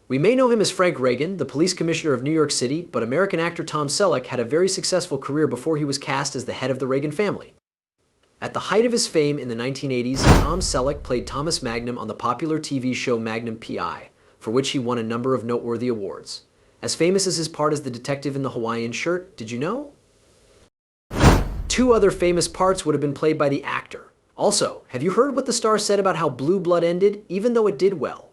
We may know him as Frank Reagan, the police commissioner of New York City, but American actor Tom Selleck had a very successful career before he was cast as the head of the Reagan family. At the height of his fame in the 1980s, Tom Selleck played Thomas Magnum on the popular TV show Magnum P.I., for which he won a number of noteworthy awards. As famous as his part as the detective in the Hawaiian shirt, did you know? Two other famous parts would have been played by the actor. Also, have you heard what the star said about how Blue Blood ended, even though it did well?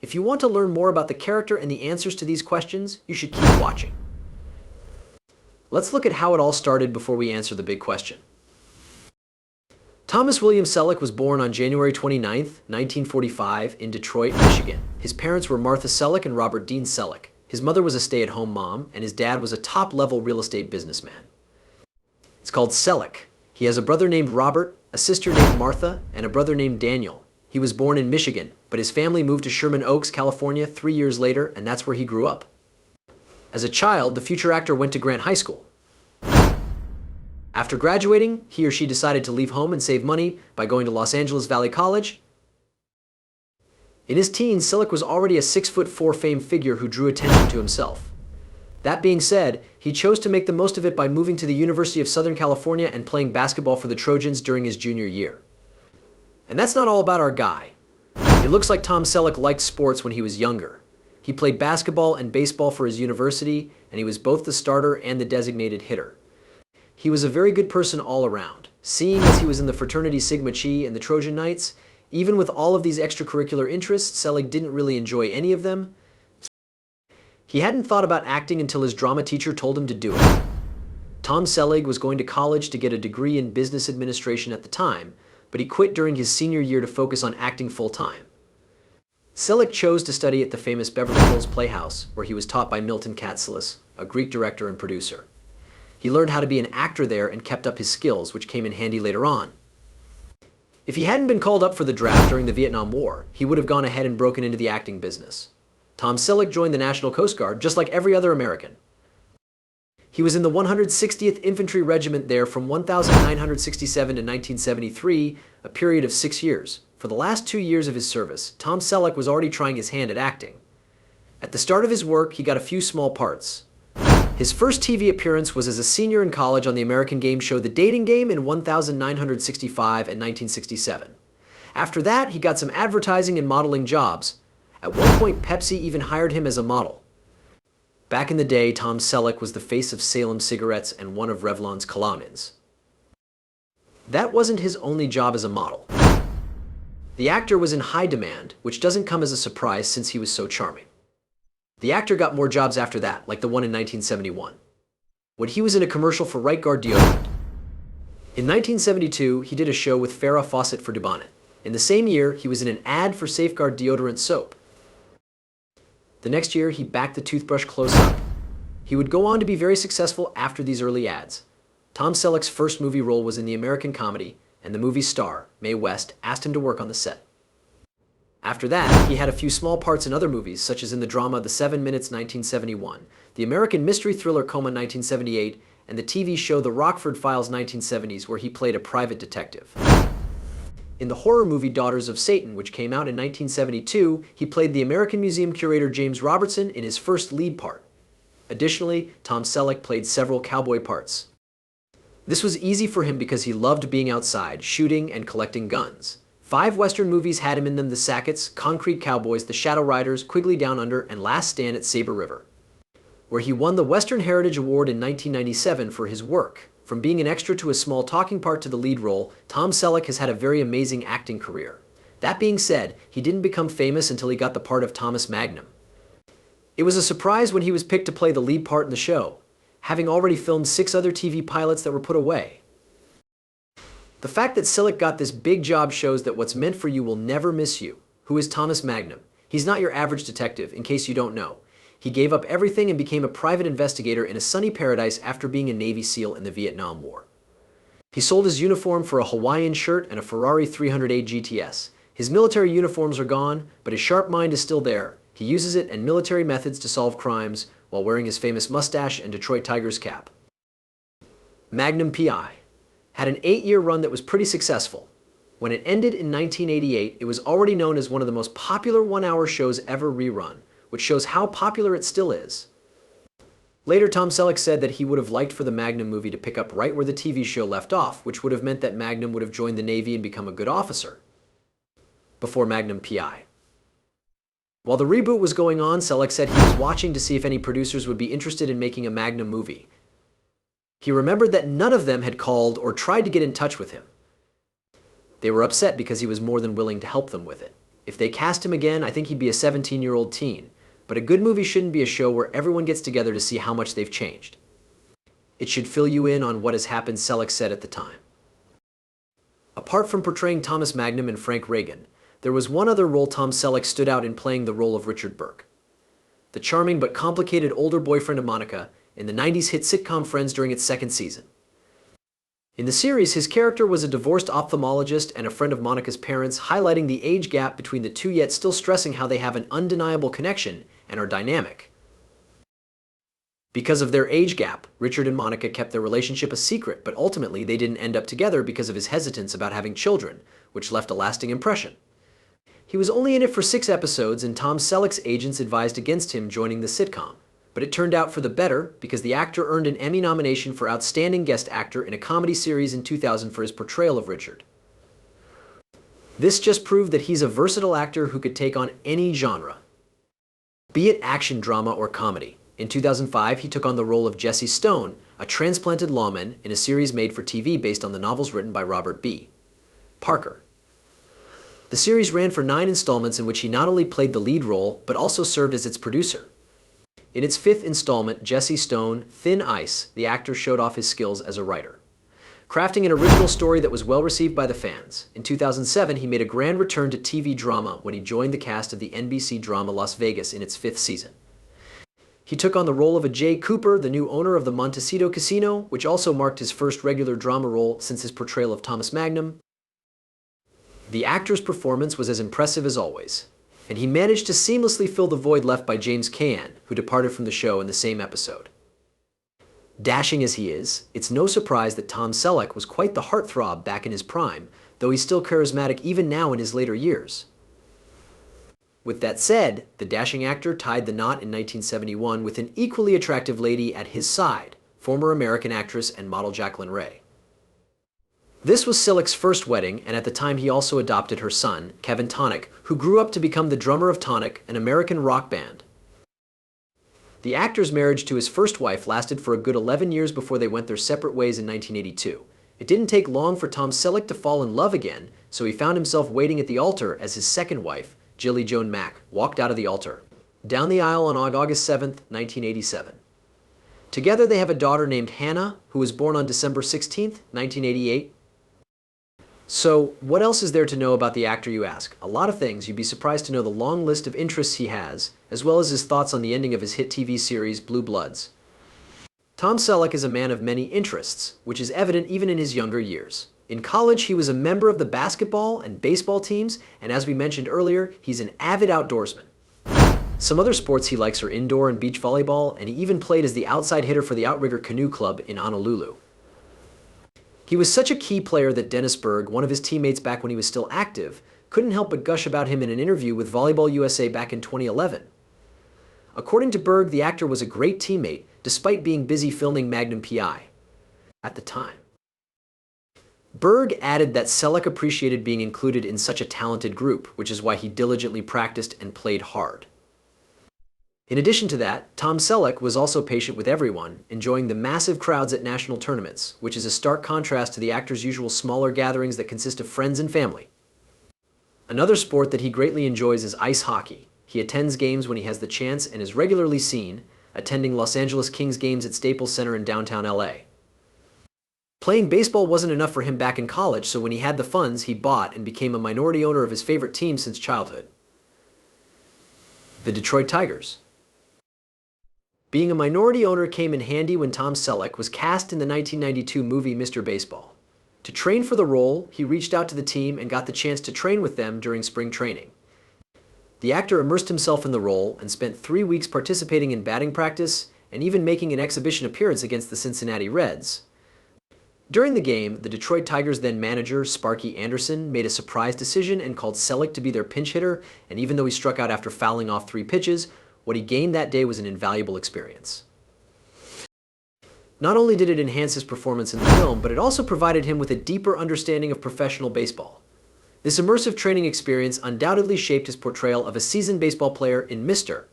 If you want to learn more about the character and the answers to these questions, you should keep watching. Let's look at how it all started before we answer the big question. Thomas William Selleck was born on January 29, 1945, in Detroit, Michigan. His parents were Martha Selleck and Robert Dean Selleck. His mother was a stay-at-home mom, and his dad was a top-level real estate businessman. It's called Selleck. He has a brother named Robert, a sister named Martha, and a brother named Daniel. He was born in Michigan, but his family moved to Sherman Oaks, California 3 years later, and that's where he grew up. As a child, the future actor went to Grant High School. After graduating, he or she decided to leave home and save money by going to Los Angeles Valley College. In his teens, Selleck was already a 6'4" famed figure who drew attention to himself. That being said, he chose to make the most of it by moving to the University of Southern California and playing basketball for the Trojans during his junior year. And that's not all about our guy. It looks like Tom Selleck liked sports when he was younger. He played basketball and baseball for his university, and he was both the starter and the designated hitter. He was a very good person all around. Seeing as he was in the fraternity Sigma Chi and the Trojan Knights, even with all of these extracurricular interests, Selleck didn't really enjoy any of them. He hadn't thought about acting until his drama teacher told him to do it. Tom Selleck was going to college to get a degree in business administration at the time, but he quit during his senior year to focus on acting full-time. Selleck chose to study at the famous Beverly Hills Playhouse, where he was taught by Milton Katselas, a Greek director and producer. He learned how to be an actor there and kept up his skills, which came in handy later on. If he hadn't been called up for the draft during the Vietnam War, he would have gone ahead and broken into the acting business. Tom Selleck joined the National Coast Guard just like every other American. He was in the 160th Infantry Regiment there from 1967 to 1973, a period of 6 years. For the last 2 years of his service, Tom Selleck was already trying his hand at acting. At the start of his work, he got a few small parts. His first TV appearance was as a senior in college on the American game show The Dating Game in 1965 and 1967. After that, he got some advertising and modeling jobs. At one point, Pepsi even hired him as a model. Back in the day, Tom Selleck was the face of Salem cigarettes and one of Revlon's colognes. That wasn't his only job as a model. The actor was in high demand, which doesn't come as a surprise since he was so charming. The actor got more jobs after that, like the one in 1971, when he was in a commercial for Right Guard deodorant. In 1972, he did a show with Farrah Fawcett for Dubonnet. In the same year, he was in an ad for Safeguard deodorant soap. The next year, he backed the toothbrush close up. He would go on to be very successful after these early ads. Tom Selleck's first movie role was in the American comedy, and the movie's star, Mae West, asked him to work on the set. After that, he had a few small parts in other movies, such as in the drama The 7 Minutes 1971, the American mystery thriller Coma 1978, and the TV show The Rockford Files 1970s, where he played a private detective. In the horror movie Daughters of Satan, which came out in 1972, he played the American Museum curator James Robertson in his first lead part. Additionally, Tom Selleck played several cowboy parts. This was easy for him because he loved being outside, shooting, and collecting guns. 5 Western movies had him in them: The Sackets, Concrete Cowboys, The Shadow Riders, Quigley Down Under, and Last Stand at Sabre River, where he won the Western Heritage Award in 1997 for his work. From being an extra to a small talking part to the lead role, Tom Selleck has had a very amazing acting career. That being said, he didn't become famous until he got the part of Thomas Magnum. It was a surprise when he was picked to play the lead part in the show, having already filmed 6 other TV pilots that were put away. The fact that Selleck got this big job shows that what's meant for you will never miss you. Who is Thomas Magnum? He's not your average detective, in case you don't know. He gave up everything and became a private investigator in a sunny paradise after being a Navy SEAL in the Vietnam War. He sold his uniform for a Hawaiian shirt and a Ferrari 308 GTS. His military uniforms are gone, but his sharp mind is still there. He uses it and military methods to solve crimes while wearing his famous mustache and Detroit Tigers cap. Magnum P.I. had an 8-year run that was pretty successful. When it ended in 1988, it was already known as one of the most popular one-hour shows ever rerun, which shows how popular it still is. Later, Tom Selleck said that he would have liked for the Magnum movie to pick up right where the TV show left off, which would have meant that Magnum would have joined the Navy and become a good officer before Magnum PI. While the reboot was going on, Selleck said he was watching to see if any producers would be interested in making a Magnum movie. He remembered that none of them had called or tried to get in touch with him. They were upset because he was more than willing to help them with it. If they cast him again, I think he'd be a 17-year-old teen. But a good movie shouldn't be a show where everyone gets together to see how much they've changed. It should fill you in on what has happened, Selleck said at the time. Apart from portraying Thomas Magnum and Frank Reagan, there was one other role Tom Selleck stood out in playing the role of Richard Burke, the charming but complicated older boyfriend of Monica in the 90s hit sitcom Friends during its second season. In the series, his character was a divorced ophthalmologist and a friend of Monica's parents, highlighting the age gap between the two yet still stressing how they have an undeniable connection and are dynamic. Because of their age gap, Richard and Monica kept their relationship a secret, but ultimately they didn't end up together because of his hesitance about having children, which left a lasting impression. He was only in it for 6 episodes, and Tom Selleck's agents advised against him joining the sitcom. But it turned out for the better because the actor earned an Emmy nomination for Outstanding Guest Actor in a Comedy Series in 2000 for his portrayal of Richard. This just proved that he's a versatile actor who could take on any genre, be it action, drama, or comedy. In 2005, he took on the role of Jesse Stone, a transplanted lawman in a series made for TV based on the novels written by Robert B. Parker. The series ran for 9 installments in which he not only played the lead role, but also served as its producer. In its 5th installment, Jesse Stone, Thin Ice, the actor showed off his skills as a writer, crafting an original story that was well received by the fans. In 2007, he made a grand return to TV drama when he joined the cast of the NBC drama Las Vegas in its 5th season. He took on the role of a Jay Cooper, the new owner of the Montecito Casino, which also marked his first regular drama role since his portrayal of Thomas Magnum. The actor's performance was as impressive as always, and he managed to seamlessly fill the void left by James Caan, who departed from the show in the same episode. Dashing as he is, it's no surprise that Tom Selleck was quite the heartthrob back in his prime, though he's still charismatic even now in his later years. With that said, the dashing actor tied the knot in 1971 with an equally attractive lady at his side, former American actress and model Jacqueline Ray. This was Selleck's first wedding, and at the time he also adopted her son, Kevin Tonick, who grew up to become the drummer of Tonick, an American rock band. The actor's marriage to his first wife lasted for a good 11 years before they went their separate ways in 1982. It didn't take long for Tom Selleck to fall in love again, so he found himself waiting at the altar as his second wife, Jilly Joan Mack, walked out of the altar, down the aisle on August 7, 1987. Together they have a daughter named Hannah, who was born on December 16, 1988. So, what else is there to know about the actor, you ask? A lot of things. You'd be surprised to know the long list of interests he has, as well as his thoughts on the ending of his hit TV series, Blue Bloods. Tom Selleck is a man of many interests, which is evident even in his younger years. In college, he was a member of the basketball and baseball teams, and as we mentioned earlier, he's an avid outdoorsman. Some other sports he likes are indoor and beach volleyball, and he even played as the outside hitter for the Outrigger Canoe Club in Honolulu. He was such a key player that Dennis Berg, one of his teammates back when he was still active, couldn't help but gush about him in an interview with Volleyball USA back in 2011. According to Berg, the actor was a great teammate, despite being busy filming Magnum PI at the time. Berg added that Selleck appreciated being included in such a talented group, which is why he diligently practiced and played hard. In addition to that, Tom Selleck was also patient with everyone, enjoying the massive crowds at national tournaments, which is a stark contrast to the actor's usual smaller gatherings that consist of friends and family. Another sport that he greatly enjoys is ice hockey. He attends games when he has the chance and is regularly seen attending Los Angeles Kings games at Staples Center in downtown LA. Playing baseball wasn't enough for him back in college, so when he had the funds, he bought and became a minority owner of his favorite team since childhood, the Detroit Tigers. Being a minority owner came in handy when Tom Selleck was cast in the 1992 movie Mr. Baseball. To train for the role, he reached out to the team and got the chance to train with them during spring training. The actor immersed himself in the role and spent 3 weeks participating in batting practice and even making an exhibition appearance against the Cincinnati Reds. During the game, the Detroit Tigers then manager, Sparky Anderson, made a surprise decision and called Selleck to be their pinch hitter, and even though he struck out after fouling off 3 pitches, What he gained that day was an invaluable experience. Not only did it enhance his performance in the film, but it also provided him with a deeper understanding of professional baseball. This immersive training experience undoubtedly shaped his portrayal of a seasoned baseball player in Mr.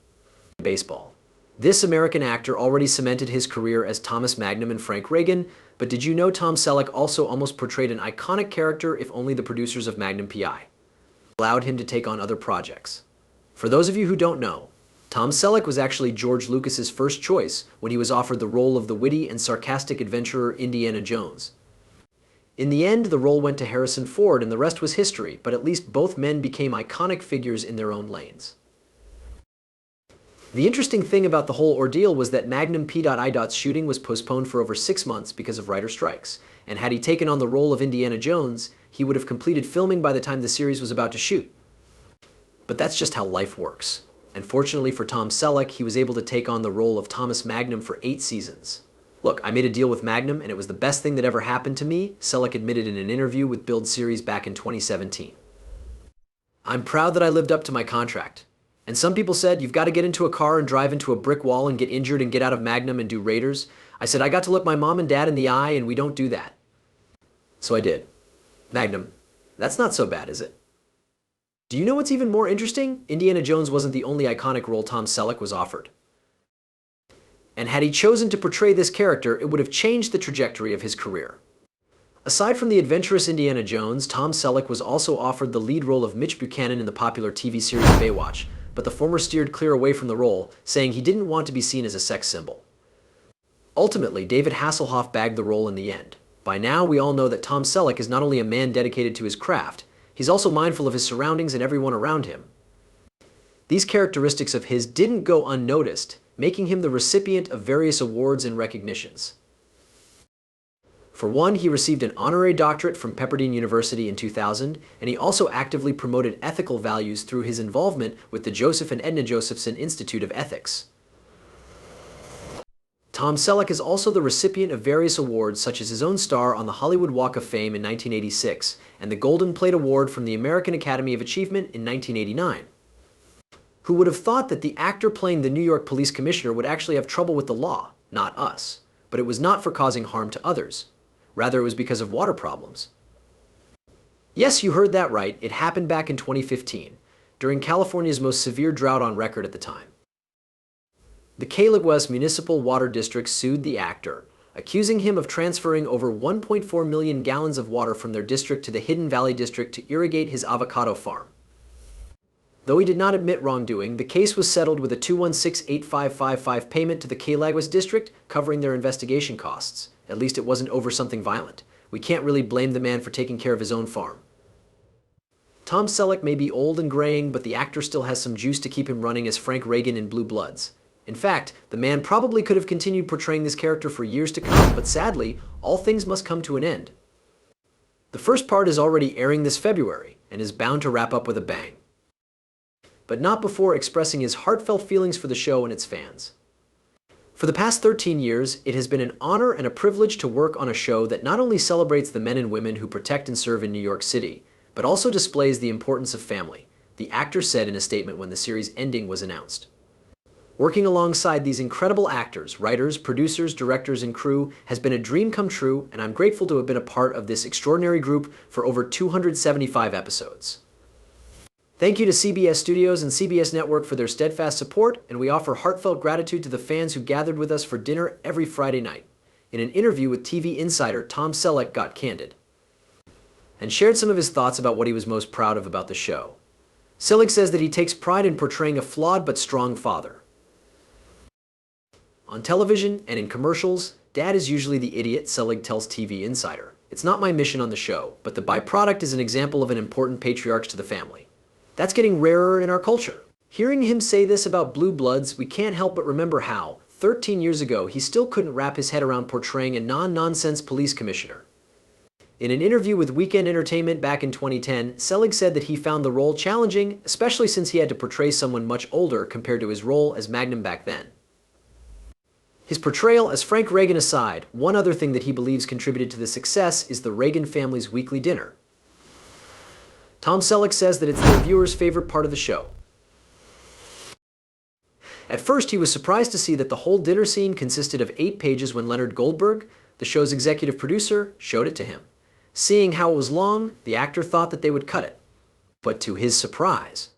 Baseball. This American actor already cemented his career as Thomas Magnum in Frank Reagan, but did you know Tom Selleck also almost portrayed an iconic character if only the producers of Magnum P.I. allowed him to take on other projects? For those of you who don't know, Tom Selleck was actually George Lucas's first choice when he was offered the role of the witty and sarcastic adventurer Indiana Jones. In the end, the role went to Harrison Ford and the rest was history, but at least both men became iconic figures in their own lanes. The interesting thing about the whole ordeal was that Magnum P.I.'s shooting was postponed for over 6 months because of writer strikes, and had he taken on the role of Indiana Jones, he would have completed filming by the time the series was about to shoot. But that's just how life works. And fortunately for Tom Selleck, he was able to take on the role of Thomas Magnum for 8 seasons. Look, I made a deal with Magnum, and it was the best thing that ever happened to me, Selleck admitted in an interview with Build Series back in 2017. I'm proud that I lived up to my contract. And some people said, you've got to get into a car and drive into a brick wall and get injured and get out of Magnum and do Raiders. I said, I got to look my mom and dad in the eye, and we don't do that. So I did. Magnum, that's not so bad, is it? Do you know what's even more interesting? Indiana Jones wasn't the only iconic role Tom Selleck was offered. And had he chosen to portray this character, it would have changed the trajectory of his career. Aside from the adventurous Indiana Jones, Tom Selleck was also offered the lead role of Mitch Buchanan in the popular TV series Baywatch, but the former steered clear away from the role, saying he didn't want to be seen as a sex symbol. Ultimately, David Hasselhoff bagged the role in the end. By now, we all know that Tom Selleck is not only a man dedicated to his craft, he's also mindful of his surroundings and everyone around him. These characteristics of his didn't go unnoticed, making him the recipient of various awards and recognitions. For one, he received an honorary doctorate from Pepperdine University in 2000, and he also actively promoted ethical values through his involvement with the Joseph and Edna Josephson Institute of Ethics. Tom Selleck is also the recipient of various awards, such as his own star on the Hollywood Walk of Fame in 1986 and the Golden Plate Award from the American Academy of Achievement in 1989. Who would have thought that the actor playing the New York Police Commissioner would actually have trouble with the law? Not us. But it was not for causing harm to others. Rather, it was because of water problems. Yes, you heard that right. It happened back in 2015, during California's most severe drought on record at the time. The Caligwest Municipal Water District sued the actor, accusing him of transferring over 1.4 million gallons of water from their district to the Hidden Valley District to irrigate his avocado farm. Though he did not admit wrongdoing, the case was settled with a $216,8555 payment to the Caligwest District, covering their investigation costs. At least it wasn't over something violent. We can't really blame the man for taking care of his own farm. Tom Selleck may be old and graying, but the actor still has some juice to keep him running as Frank Reagan in Blue Bloods. In fact, the man probably could have continued portraying this character for years to come, but sadly, all things must come to an end. The first part is already airing this February, and is bound to wrap up with a bang. But not before expressing his heartfelt feelings for the show and its fans. For the past 13 years, it has been an honor and a privilege to work on a show that not only celebrates the men and women who protect and serve in New York City, but also displays the importance of family, the actor said in a statement when the series' ending was announced. Working alongside these incredible actors, writers, producers, directors, and crew has been a dream come true, and I'm grateful to have been a part of this extraordinary group for over 275 episodes. Thank you to CBS Studios and CBS Network for their steadfast support, and we offer heartfelt gratitude to the fans who gathered with us for dinner every Friday night. In an interview with TV Insider, Tom Selleck got candid and shared some of his thoughts about what he was most proud of about the show. Selleck says that he takes pride in portraying a flawed but strong father. On television and in commercials, Dad is usually the idiot, Selleck tells TV Insider. It's not my mission on the show, but the byproduct is an example of an important patriarch to the family. That's getting rarer in our culture. Hearing him say this about Blue Bloods, we can't help but remember how, 13 years ago, he still couldn't wrap his head around portraying a non-nonsense police commissioner. In an interview with Weekend Entertainment back in 2010, Selleck said that he found the role challenging, especially since he had to portray someone much older compared to his role as Magnum back then. His portrayal as Frank Reagan aside, one other thing that he believes contributed to the success is the Reagan family's weekly dinner. Tom Selleck says that it's their viewers' favorite part of the show. At first, he was surprised to see that the whole dinner scene consisted of 8 pages when Leonard Goldberg, the show's executive producer, showed it to him. Seeing how it was long, the actor thought that they would cut it. But to his surprise,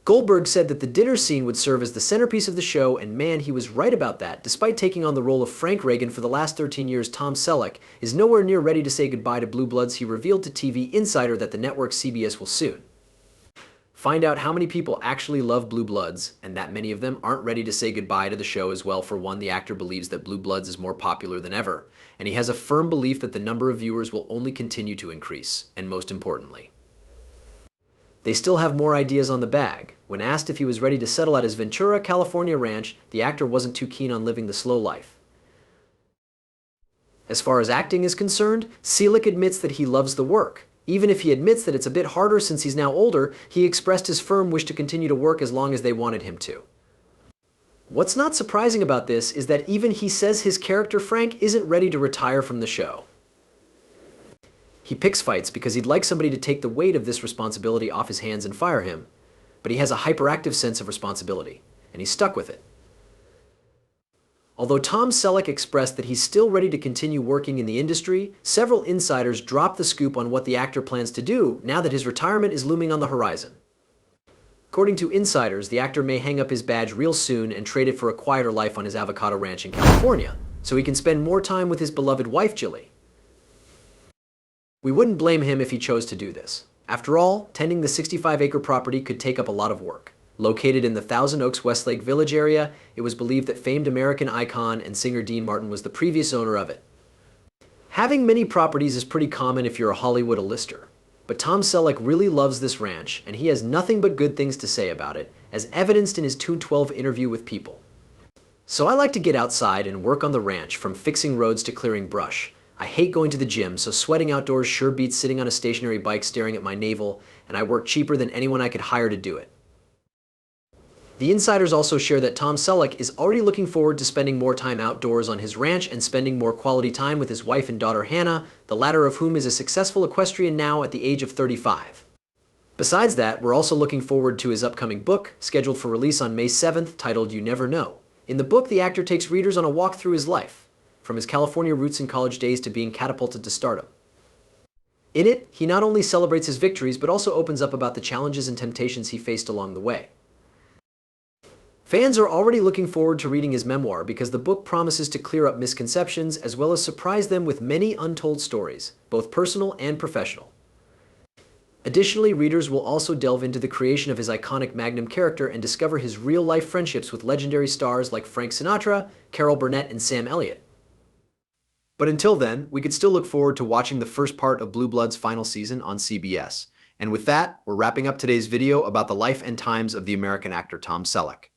Goldberg said that the dinner scene would serve as the centerpiece of the show, and man, he was right about that. Despite taking on the role of Frank Reagan for the last 13 years, Tom Selleck is nowhere near ready to say goodbye to Blue Bloods. He revealed to TV Insider that the network CBS will soon find out how many people actually love Blue Bloods, and that many of them aren't ready to say goodbye to the show as well. For one, the actor believes that Blue Bloods is more popular than ever, and he has a firm belief that the number of viewers will only continue to increase, and most importantly, they still have more ideas on the bag. When asked if he was ready to settle at his Ventura, California ranch, the actor wasn't too keen on living the slow life. As far as acting is concerned, Selleck admits that he loves the work. Even if he admits that it's a bit harder since he's now older, he expressed his firm wish to continue to work as long as they wanted him to. What's not surprising about this is that even he says his character Frank isn't ready to retire from the show. He picks fights because he'd like somebody to take the weight of this responsibility off his hands and fire him, but he has a hyperactive sense of responsibility, and he's stuck with it. Although Tom Selleck expressed that he's still ready to continue working in the industry, several insiders dropped the scoop on what the actor plans to do now that his retirement is looming on the horizon. According to insiders, the actor may hang up his badge real soon and trade it for a quieter life on his avocado ranch in California, so he can spend more time with his beloved wife, Jilly. We wouldn't blame him if he chose to do this. After all, tending the 65-acre property could take up a lot of work. Located in the Thousand Oaks Westlake Village area, it was believed that famed American icon and singer Dean Martin was the previous owner of it. Having many properties is pretty common if you're a Hollywood A-lister. But Tom Selleck really loves this ranch, and he has nothing but good things to say about it, as evidenced in his 2012 interview with People. So I like to get outside and work on the ranch, from fixing roads to clearing brush. I hate going to the gym, so sweating outdoors sure beats sitting on a stationary bike staring at my navel, and I work cheaper than anyone I could hire to do it. The insiders also share that Tom Selleck is already looking forward to spending more time outdoors on his ranch and spending more quality time with his wife and daughter Hannah, the latter of whom is a successful equestrian now at the age of 35. Besides that, we're also looking forward to his upcoming book, scheduled for release on May 7th, titled You Never Know. In the book, the actor takes readers on a walk through his life, from his California roots in college days to being catapulted to stardom. In it, he not only celebrates his victories, but also opens up about the challenges and temptations he faced along the way. Fans are already looking forward to reading his memoir because the book promises to clear up misconceptions as well as surprise them with many untold stories, both personal and professional. Additionally, readers will also delve into the creation of his iconic Magnum character and discover his real-life friendships with legendary stars like Frank Sinatra, Carol Burnett, and Sam Elliott. But until then, we could still look forward to watching the first part of Blue Bloods' final season on CBS. And with that, we're wrapping up today's video about the life and times of the American actor Tom Selleck.